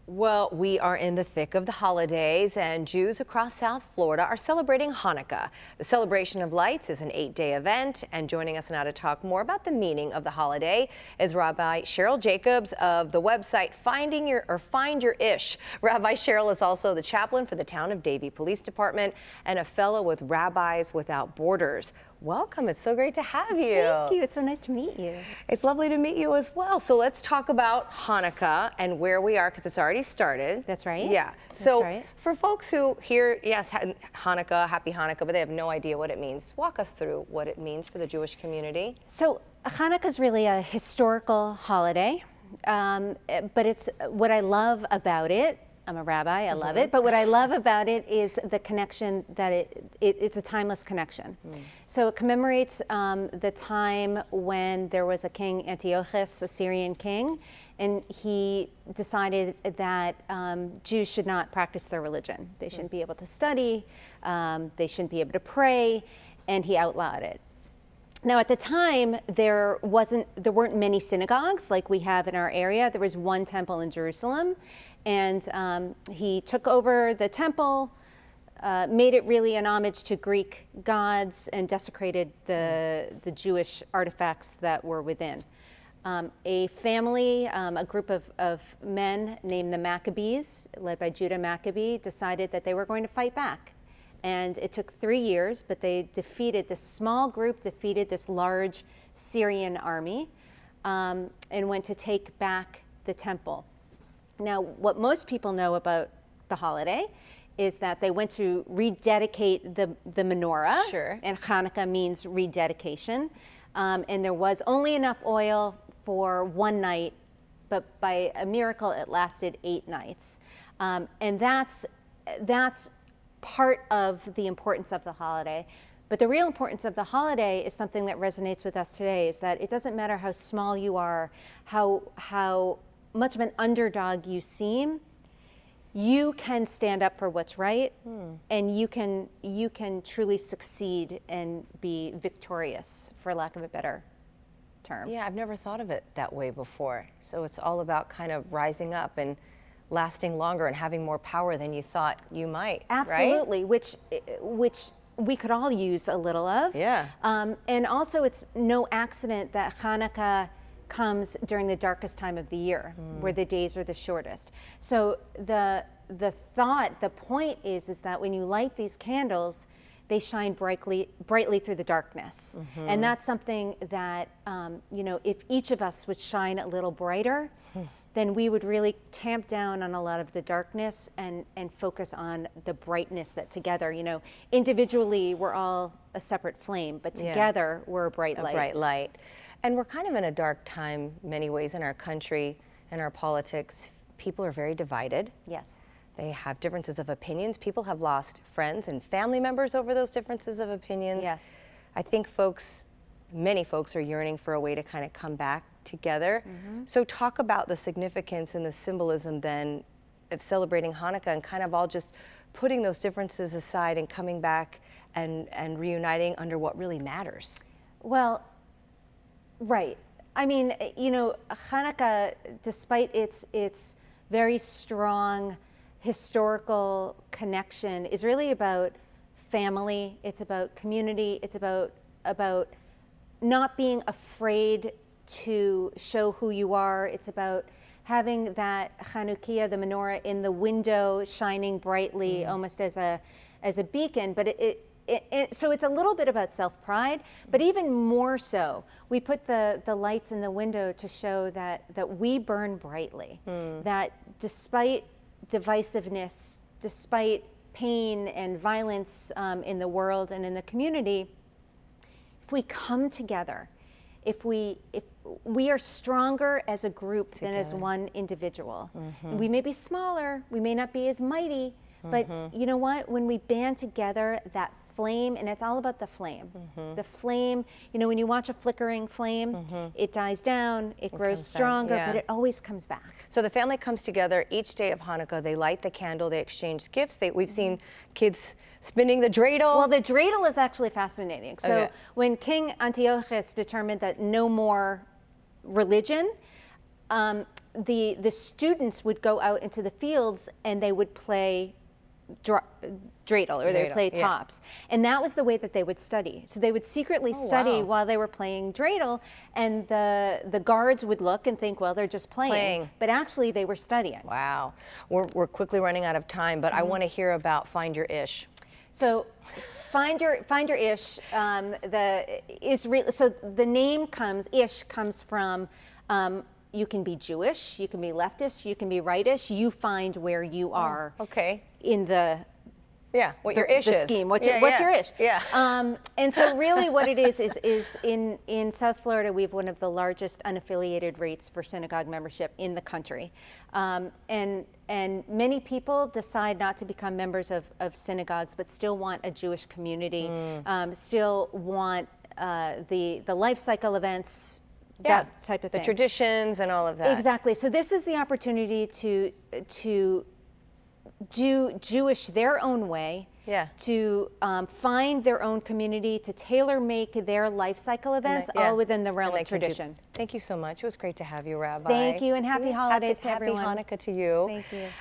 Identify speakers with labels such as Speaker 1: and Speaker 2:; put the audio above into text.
Speaker 1: Well, we are in the thick of the holidays, and Jews across South Florida are celebrating Hanukkah. The celebration of lights is an 8-day event, and joining us now to talk more about the meaning of the holiday is Rabbi Cheryl Jacobs of the website Find Your Ish. Rabbi Cheryl is also the chaplain for the Town of Davie Police Department and a fellow with Rabbis Without Borders. Welcome. It's so great to have you.
Speaker 2: Thank you. It's so nice to meet you.
Speaker 1: It's lovely to meet you as well. So let's talk about Hanukkah and where we are, because it's already started.
Speaker 2: That's right.
Speaker 1: Yeah.
Speaker 2: That's
Speaker 1: so
Speaker 2: right.
Speaker 1: For folks who hear, yes, Hanukkah, happy Hanukkah, but they have no idea what it means, walk us through what it means for the Jewish community.
Speaker 2: So Hanukkah is really a historical holiday, but it's what I love about it. I'm a rabbi, I love it, but what I love about it is the connection that it's a timeless connection. So it commemorates the time when there was a king, Antiochus, a Syrian king, and he decided that Jews should not practice their religion. They shouldn't be able to study, they shouldn't be able to pray, and he outlawed it. Now, at the time, there weren't many synagogues like we have in our area. There was one temple in Jerusalem, and he took over the temple, made it really an homage to Greek gods, and desecrated the Jewish artifacts that were within. A family, a group of men named the Maccabees, led by Judah Maccabee, decided that they were going to fight back. And it took 3 years, but this small group defeated this large Syrian army and went to take back the temple. Now, what most people know about the holiday is that they went to rededicate the menorah.
Speaker 1: Sure. And
Speaker 2: Hanukkah means rededication. And there was only enough oil for one night, but by a miracle, it lasted 8 nights. And that's part of the importance of the holiday. But the real importance of the holiday is something that resonates with us today, is that it doesn't matter how small you are, how much of an underdog you seem, you can stand up for what's right, and you can truly succeed and be victorious, for lack of a better term.
Speaker 1: Yeah, I've never thought of it that way before. So it's all about kind of rising up and lasting longer and having more power than you thought you might.
Speaker 2: Absolutely,
Speaker 1: right?
Speaker 2: which we could all use a little of.
Speaker 1: Yeah.
Speaker 2: And also, it's no accident that Hanukkah comes during the darkest time of the year, where the days are the shortest. So the point is that when you light these candles, they shine brightly through the darkness. And that's something that, if each of us would shine a little brighter, then we would really tamp down on a lot of the darkness and focus on the brightness that together, individually we're all a separate flame, but together we're a bright light.
Speaker 1: A bright light. And we're kind of in a dark time many ways in our country and our politics. People are very divided.
Speaker 2: Yes.
Speaker 1: They have differences of opinions. People have lost friends and family members over those differences of opinions.
Speaker 2: Yes.
Speaker 1: I think many folks are yearning for a way to kind of come back together. So talk about the significance and the symbolism then of celebrating Hanukkah and kind of all just putting those differences aside and coming back and reuniting under what really matters.
Speaker 2: Well, right. I mean, Hanukkah, despite its very strong historical connection, is really about family. It's about community. It's about not being afraid to show who you are. It's about having that Hanukkah, the menorah, in the window, shining brightly, almost as a beacon. But so it's a little bit about self-pride, but even more so, we put the lights in the window to show that we burn brightly. That despite divisiveness, despite pain and violence in the world and in the community, if we come together, if we are stronger as a group than as one individual. And we may be smaller, we may not be as mighty, but you know what? When we band together, that flame, and it's all about the flame. The flame, when you watch a flickering flame, it dies down, it grows stronger, but it always comes back.
Speaker 1: So the family comes together each day of Hanukkah. They light the candle, they exchange gifts. We've seen kids spinning the dreidel.
Speaker 2: Well, the dreidel is actually fascinating. So when King Antiochus determined that no more religion, the students would go out into the fields and they would play dreidel, or they would play tops. And that was the way that they would study. So they would secretly study while they were playing dreidel, and the guards would look and think, well, they're just playing. But actually they were studying.
Speaker 1: Wow. We're quickly running out of time, but I want to hear about Find Your Ish.
Speaker 2: So find your ish. So the name ish comes from, you can be Jewish, you can be leftist, you can be rightish. You find where you are.
Speaker 1: Okay.
Speaker 2: In the
Speaker 1: what your ish is.
Speaker 2: Scheme. What's your ish?
Speaker 1: Yeah.
Speaker 2: And so really what it is in South Florida, we have one of the largest unaffiliated rates for synagogue membership in the country. And many people decide not to become members of synagogues, but still want a Jewish community, still want the life cycle events, that type of thing.
Speaker 1: The traditions and all of that.
Speaker 2: Exactly. So this is the opportunity to do Jewish their own way, to find their own community, to tailor make their life cycle events, all within the realm of tradition.
Speaker 1: Thank you so much. It was great to have you, Rabbi.
Speaker 2: Thank you, and happy holidays to everyone.
Speaker 1: Happy Hanukkah to you.
Speaker 2: Thank you.